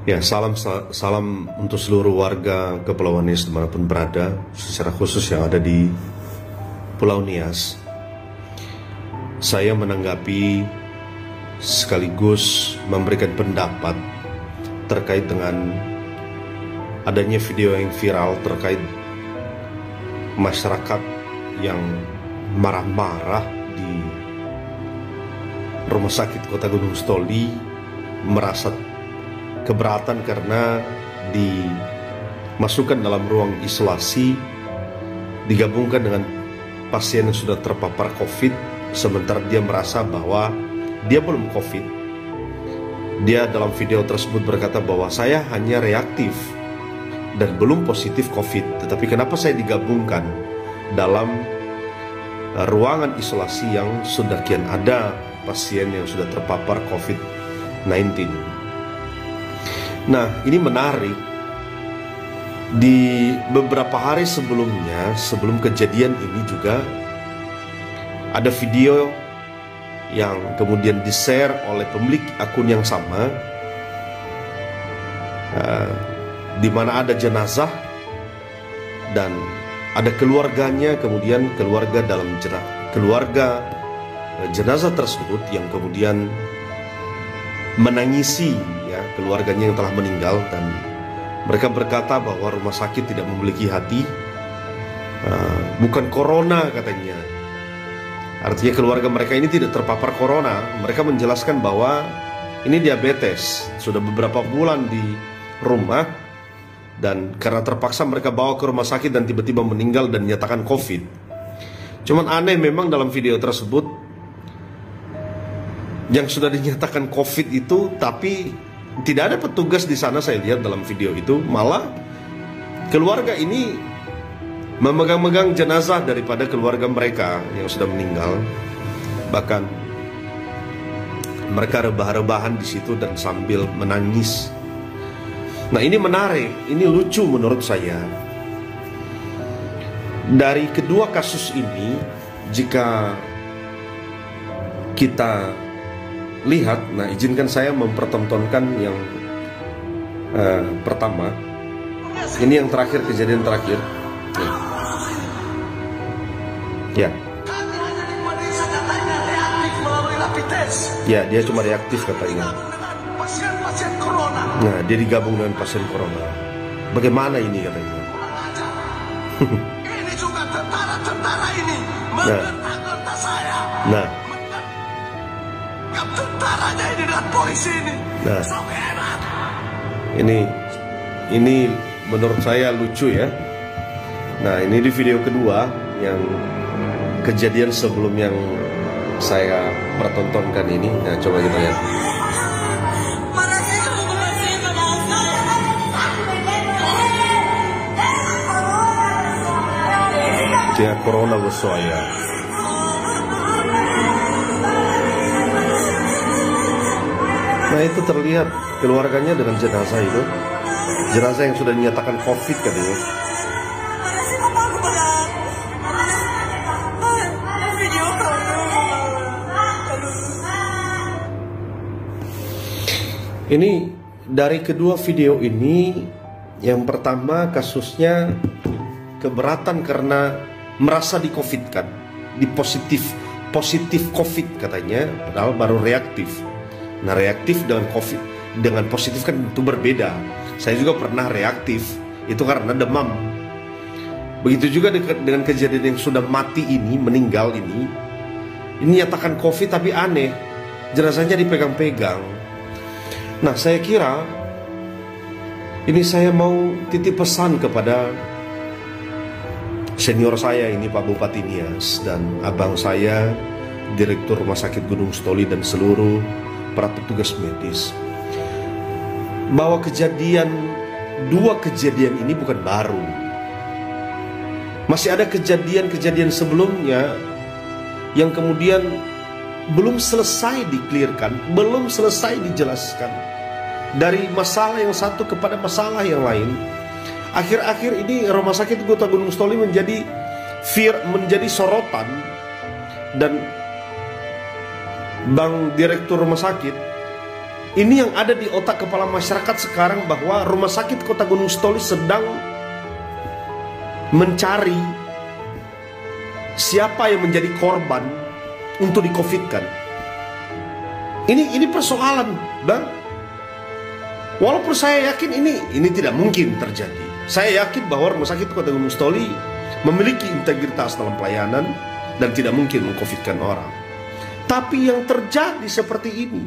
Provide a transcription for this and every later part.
Ya, salam untuk seluruh warga Kepulauan Nias dimanapun berada, secara khusus yang ada di Pulau Nias. Saya menanggapi sekaligus memberikan pendapat terkait dengan adanya video yang viral terkait masyarakat yang marah-marah di Rumah Sakit Kota Gunung Stoli, merasa keberatan karena dimasukkan dalam ruang isolasi, digabungkan dengan pasien yang sudah terpapar COVID, sementara dia merasa bahwa dia belum COVID. Dia dalam video tersebut berkata bahwa saya hanya reaktif dan belum positif COVID, tetapi kenapa saya digabungkan dalam ruangan isolasi yang sudah kian ada pasien yang sudah terpapar COVID-19. Nah, ini menarik. Di beberapa hari sebelumnya, sebelum kejadian ini juga ada video yang kemudian di-share oleh pemilik akun yang sama, di mana ada jenazah dan ada keluarganya, kemudian keluarga jenazah tersebut yang kemudian menangisi keluarganya yang telah meninggal, dan mereka berkata bahwa rumah sakit tidak memiliki hati, bukan corona katanya. Artinya keluarga mereka ini tidak terpapar corona. Mereka menjelaskan bahwa ini diabetes, sudah beberapa bulan di rumah, dan karena terpaksa mereka bawa ke rumah sakit dan tiba-tiba meninggal dan dinyatakan COVID. Cuman aneh memang dalam video tersebut, yang sudah dinyatakan COVID itu, tapi tidak ada petugas di sana. Saya lihat dalam video itu malah keluarga ini memegang-megang jenazah daripada keluarga mereka yang sudah meninggal. Bahkan mereka rebah-rebahan di situ dan sambil menangis. Nah, ini menarik, ini lucu menurut saya. Dari kedua kasus ini, jika kita lihat, nah izinkan saya mempertontonkan yang pertama. Ini yang terakhir, kejadian terakhir. Ya. Ya, dia cuma reaktif katanya. Nah, dia digabung dengan pasien corona. Bagaimana ini katanya? Ini juga tentara ini menentang saya. Nah, tentaranya ini dan polisi ini. Nah, ini menurut saya lucu ya. Nah, ini di video kedua yang kejadian sebelum yang saya pertontonkan ini. Nah, coba kita lihat. Dia corona bersoya. Nah, itu terlihat keluarganya dengan jenazah itu, jenazah yang sudah dinyatakan COVID katanya. Ini dari kedua video ini, yang pertama kasusnya keberatan karena merasa di-COVID-kan, positif COVID katanya, padahal baru reaktif. Nah, reaktif dengan COVID, dengan positif kan itu berbeda. Saya juga pernah reaktif, itu karena demam. Begitu juga dengan kejadian yang sudah mati ini, meninggal ini nyatakan COVID tapi aneh, jenazahnya dipegang-pegang. Nah, saya kira ini saya mau titip pesan kepada senior saya ini, Pak Bupati Nias, dan abang saya, Direktur Rumah Sakit Gunung Stoli, dan seluruh para petugas medis, bahwa dua kejadian ini bukan baru. Masih ada kejadian-kejadian sebelumnya yang kemudian belum selesai di-clearkan, belum selesai dijelaskan, dari masalah yang satu kepada masalah yang lain. Akhir-akhir ini Rumah Sakit Kota Gunung Stoli menjadi sorotan, dan Bang Direktur Rumah Sakit Ini yang ada di otak kepala masyarakat sekarang, bahwa Rumah Sakit Kota Gunung Sitoli sedang mencari siapa yang menjadi korban untuk di-COVID-kan. Ini persoalan, Bang. Walaupun saya yakin ini tidak mungkin terjadi. Saya yakin bahwa Rumah Sakit Kota Gunung Sitoli memiliki integritas dalam pelayanan dan tidak mungkin meng-COVID-kan orang. Tapi yang terjadi seperti ini,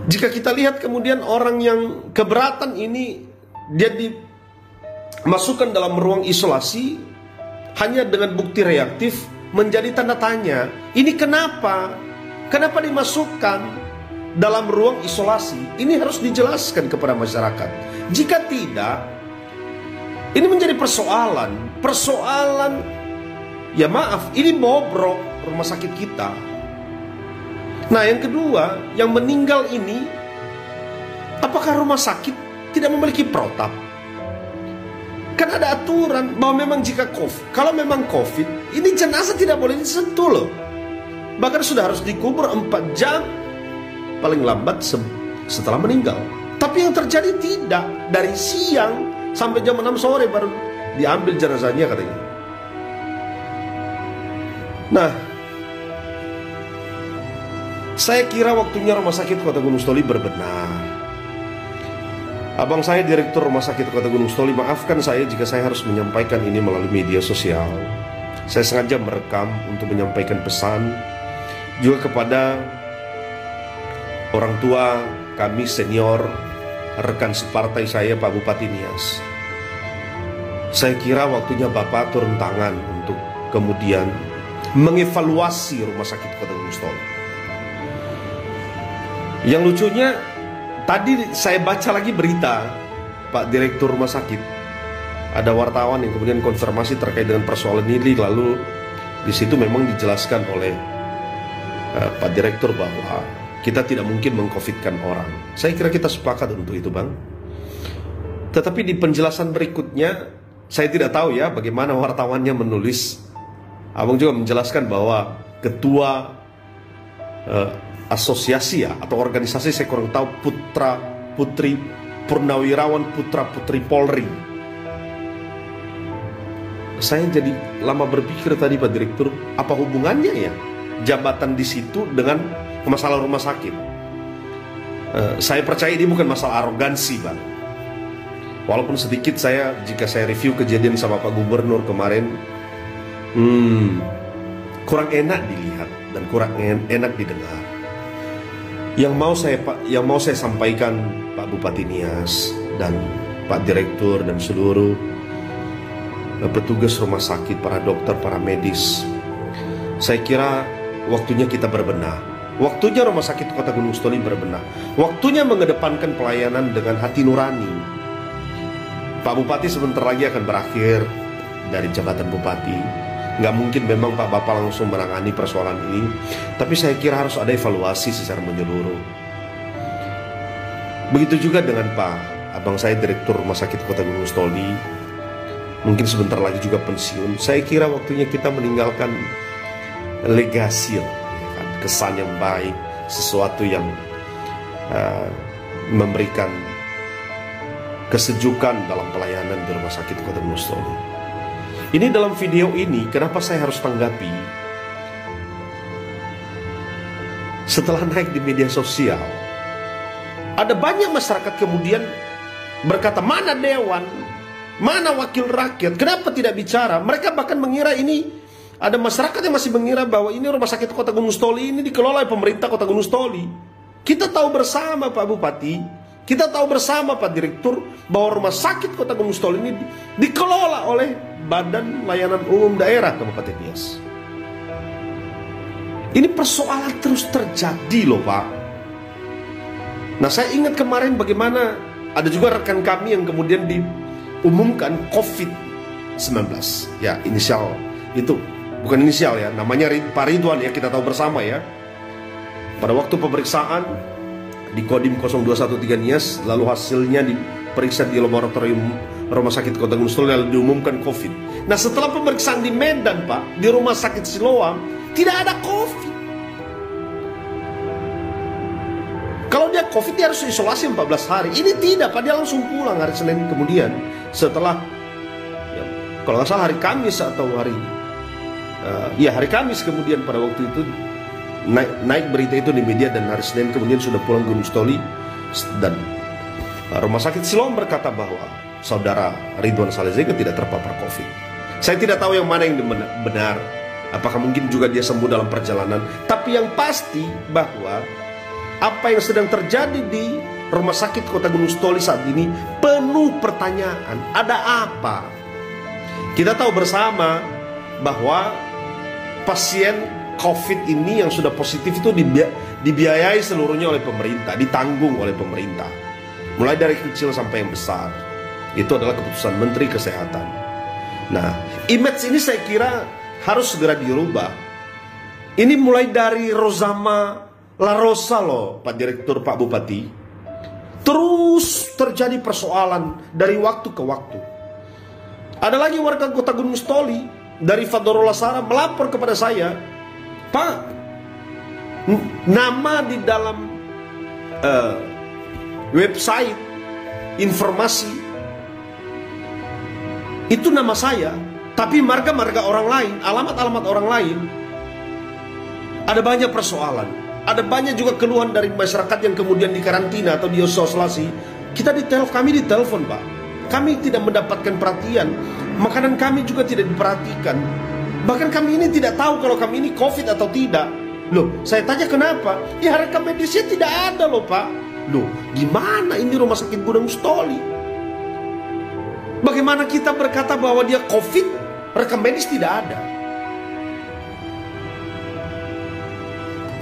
jika kita lihat kemudian orang yang keberatan ini, dia dimasukkan dalam ruang isolasi hanya dengan bukti reaktif, menjadi tanda tanya. Ini kenapa? Kenapa dimasukkan dalam ruang isolasi? Ini harus dijelaskan kepada masyarakat. Jika tidak, ini menjadi persoalan. Ya maaf, ini bobrok rumah sakit kita. Nah, yang kedua, yang meninggal ini, apakah rumah sakit tidak memiliki protap? Kan ada aturan bahwa memang jika kalau memang COVID, ini jenazah tidak boleh disentuh loh. Bahkan sudah harus dikubur 4 jam paling lambat setelah meninggal. Tapi yang terjadi tidak. Dari siang sampai jam 6 sore baru diambil jenazahnya katanya. Nah, saya kira waktunya Rumah Sakit Kota Gunung Sitoli berbenah. Abang saya Direktur Rumah Sakit Kota Gunung Sitoli, maafkan saya jika saya harus menyampaikan ini melalui media sosial. Saya sengaja merekam untuk menyampaikan pesan juga kepada orang tua kami senior, rekan separtai saya Pak Bupati Nias. Saya kira waktunya Bapak turun tangan untuk kemudian mengevaluasi Rumah Sakit Kota Gunung Sitoli. Yang lucunya, tadi saya baca lagi berita Pak Direktur Rumah Sakit. Ada wartawan yang kemudian konfirmasi terkait dengan persoalan ini, lalu di situ memang dijelaskan oleh Pak Direktur bahwa kita tidak mungkin meng-COVID-kan orang. Saya kira kita sepakat untuk itu, Bang. Tetapi di penjelasan berikutnya, saya tidak tahu ya bagaimana wartawannya menulis. Abang juga menjelaskan bahwa ketua asosiasi ya atau organisasi, saya kurang tahu, putra putri purnawirawan putra putri Polri. Saya jadi lama berpikir tadi Pak Direktur, apa hubungannya ya jabatan di situ dengan masalah rumah sakit? Saya percaya ini bukan masalah arogansi, Bang. Walaupun sedikit jika saya review kejadian sama Pak Gubernur kemarin, kurang enak dilihat dan kurang enak didengar. Yang mau saya sampaikan Pak Bupati Nias dan Pak Direktur dan seluruh petugas rumah sakit, para dokter, para medis, saya kira waktunya kita berbenah. Waktunya Rumah Sakit Kota Gunung Sitoli berbenah. Waktunya mengedepankan pelayanan dengan hati nurani. Pak Bupati sebentar lagi akan berakhir dari jabatan Bupati. Nggak mungkin memang Pak Bapak langsung menangani persoalan ini, tapi saya kira harus ada evaluasi secara menyeluruh. Begitu juga dengan Pak abang saya Direktur Rumah Sakit Kota Gunung Sitoli, mungkin sebentar lagi juga pensiun. Saya kira waktunya kita meninggalkan legasi, ya kan? Kesan yang baik, sesuatu yang memberikan kesejukan dalam pelayanan di Rumah Sakit Kota Gunung Sitoli. Ini dalam video ini, kenapa saya harus tanggapi? Setelah naik di media sosial, ada banyak masyarakat kemudian berkata, mana dewan, mana wakil rakyat, kenapa tidak bicara? Mereka bahkan mengira ini, ada masyarakat yang masih mengira bahwa ini Rumah Sakit Kota Gunung Sitoli ini dikelola oleh pemerintah Kota Gunung Sitoli. Kita tahu bersama Pak Bupati, kita tahu bersama Pak Direktur, bahwa Rumah Sakit Kota Gunung Sitoli ini dikelola oleh Badan Layanan Umum Daerah Kabupaten Nias. Ini persoalan terus terjadi loh, Pak. Nah, saya ingat kemarin bagaimana ada juga rekan kami yang kemudian diumumkan COVID-19. Ya, inisial itu, bukan inisial ya, namanya Pak Ridwan ya, kita tahu bersama ya. Pada waktu pemeriksaan di Kodim 0213 Nias, lalu hasilnya diperiksa di laboratorium Rumah Sakit Kota Gunung Sitoli, lalu diumumkan COVID. Nah, setelah pemeriksaan di Medan, Pak, di Rumah Sakit Siloam, tidak ada COVID. Kalau dia COVID dia harus isolasi 14 hari. Ini tidak, Pak, dia langsung pulang hari Senin kemudian setelah ya, kalau nggak salah hari Kamis atau hari hari Kamis kemudian pada waktu itu naik berita itu di media, dan hari Senin kemudian sudah pulang Gunung Stoli. Dan Rumah Sakit Siloam berkata bahwa saudara Ridwan Saleh Zeko tidak terpapar COVID. Saya tidak tahu yang mana yang benar. Apakah mungkin juga dia sembuh dalam perjalanan? Tapi yang pasti bahwa apa yang sedang terjadi di Rumah Sakit Kota Gunung Stoli saat ini penuh pertanyaan. Ada apa? Kita tahu bersama bahwa pasien COVID ini yang sudah positif itu dibiayai seluruhnya oleh pemerintah, ditanggung oleh pemerintah. Mulai dari kecil sampai yang besar. Itu adalah keputusan Menteri Kesehatan. Nah, image ini saya kira harus segera dirubah. Ini mulai dari Rozama La Rosa loh, Pak Direktur, Pak Bupati. Terus terjadi persoalan dari waktu ke waktu. Ada lagi warga Kota Gunung Stoli dari Fadorul Lasara melapor kepada saya, Pak, nama di dalam website informasi itu nama saya, tapi marga-marga orang lain, alamat-alamat orang lain. Ada banyak persoalan. Ada banyak juga keluhan dari masyarakat yang kemudian dikarantina atau diisolasi. Kami ditelepon, Pak. Kami tidak mendapatkan perhatian. Makanan kami juga tidak diperhatikan. Bahkan kami ini tidak tahu kalau kami ini COVID atau tidak. Loh, saya tanya kenapa? Ya rekam medisnya tidak ada loh, Pak. Loh, gimana ini Rumah Sakit Gunung Stoli? Bagaimana kita berkata bahwa dia COVID, rekam medis tidak ada?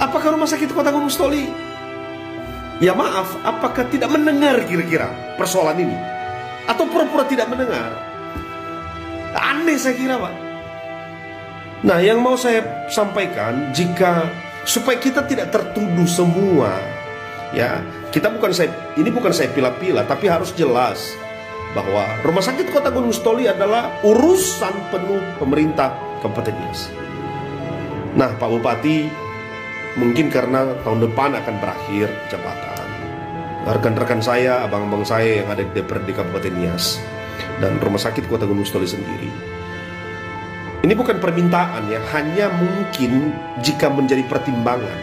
Apakah Rumah Sakit Kota Gunung Stoli, ya maaf, apakah tidak mendengar kira-kira persoalan ini? Atau pura-pura tidak mendengar? Aneh saya kira, Pak. Nah, yang mau saya sampaikan, supaya kita tidak tertuduh semua, ya, ini bukan saya pilih-pilih, tapi harus jelas bahwa Rumah Sakit Kota Gunung Stoli adalah urusan penuh pemerintah Kabupaten Nias. Nah, Pak Bupati, mungkin karena tahun depan akan berakhir jabatan, rekan-rekan saya, abang-abang saya yang ada di DPRD Kabupaten Nias dan Rumah Sakit Kota Gunung Stoli sendiri, ini bukan permintaan ya, hanya mungkin jika menjadi pertimbangan.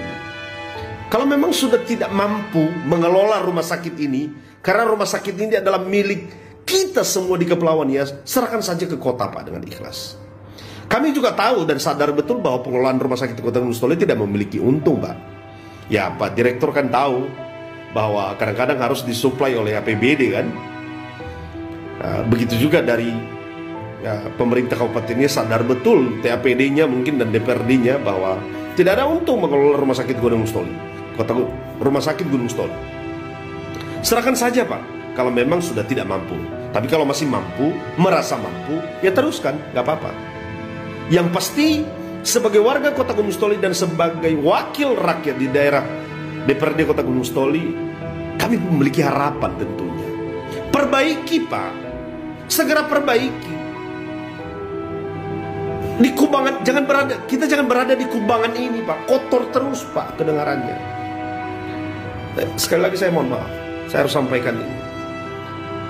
Kalau memang sudah tidak mampu mengelola rumah sakit ini, karena rumah sakit ini adalah milik kita semua di Kepulauan Nias, serahkan saja ke kota, Pak, dengan ikhlas. Kami juga tahu dan sadar betul bahwa pengelolaan rumah sakit Kota Gunung Stoli tidak memiliki untung, Pak. Ya, Pak Direktur kan tahu bahwa kadang-kadang harus disuplai oleh APBD kan. Nah, begitu juga dari pemerintah Kabupaten Nias sadar betul, TAPD-nya mungkin dan DPRD-nya, bahwa tidak ada untung mengelola rumah sakit Gunung Stoli, Rumah Sakit Gunung Stoli. Serahkan saja, Pak, kalau memang sudah tidak mampu. Tapi kalau masih mampu, merasa mampu, ya teruskan, nggak apa-apa. Yang pasti, sebagai warga Kota Gunung Stoli dan sebagai wakil rakyat di daerah DPRD Kota Gunung Stoli, kami memiliki harapan tentunya. Perbaiki, Pak. Segera perbaiki. Di kubangan, kita jangan berada di kubangan ini, Pak. Kotor terus, Pak, kedengarannya. Sekali lagi saya mohon maaf, saya harus sampaikan ini.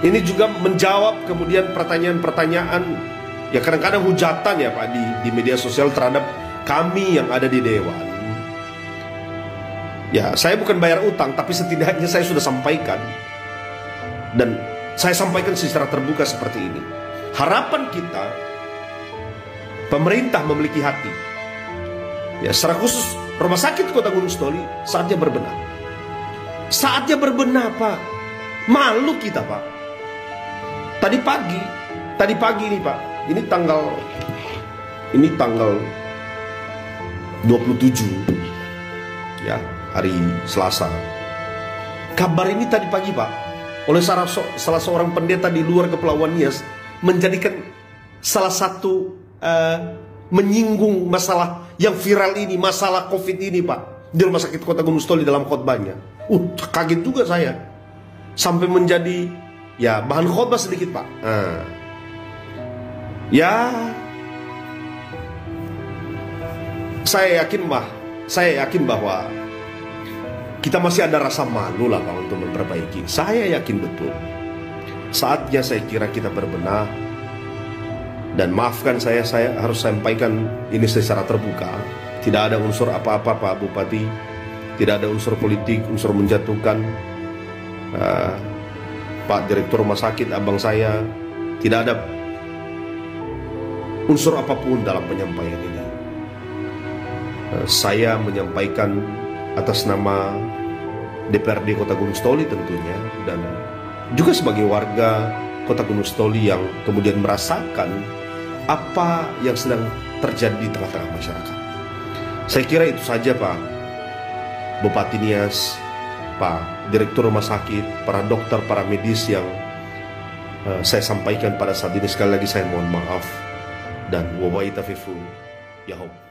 Ini juga menjawab kemudian pertanyaan-pertanyaan, ya kadang-kadang hujatan ya, Pak, di media sosial terhadap kami yang ada di Dewan. Ya, saya bukan bayar utang, tapi setidaknya saya sudah sampaikan. Dan saya sampaikan secara terbuka seperti ini. Harapan kita, pemerintah memiliki hati. Ya, secara khusus Rumah Sakit Kota Gunung Stoli saatnya berbenah. Saatnya berbenah, Pak. Malu kita, Pak. Tadi pagi ini, Pak. Ini tanggal 27 ya, hari Selasa. Kabar ini tadi pagi, Pak, oleh salah seorang pendeta di luar Kepulauan Nias, menjadikan salah satu menyinggung masalah yang viral ini, masalah COVID ini, Pak, di Rumah Sakit Kota Gunung Stoli dalam khotbahnya. Kaget juga saya, sampai menjadi ya bahan khotbah sedikit, Pak. Ya, saya yakin bahwa kita masih ada rasa malu lah Pak untuk memperbaiki. Saya yakin betul saatnya saya kira kita berbenah. Dan maafkan saya harus sampaikan ini secara terbuka. Tidak ada unsur apa-apa Pak Bupati, tidak ada unsur politik, unsur menjatuhkan Pak Direktur Rumah Sakit, abang saya. Tidak ada unsur apapun dalam penyampaian ini. Saya menyampaikan atas nama DPRD Kota Gunung Sitoli tentunya, dan juga sebagai warga Kota Gunung Sitoli yang kemudian merasakan apa yang sedang terjadi di tengah-tengah masyarakat. Saya kira itu saja Pak Bupati Nias, Pak Direktur Rumah Sakit, para dokter, para medis yang saya sampaikan pada saat ini. Sekali lagi saya mohon maaf, dan wabillahi taufiq. Ya Rob.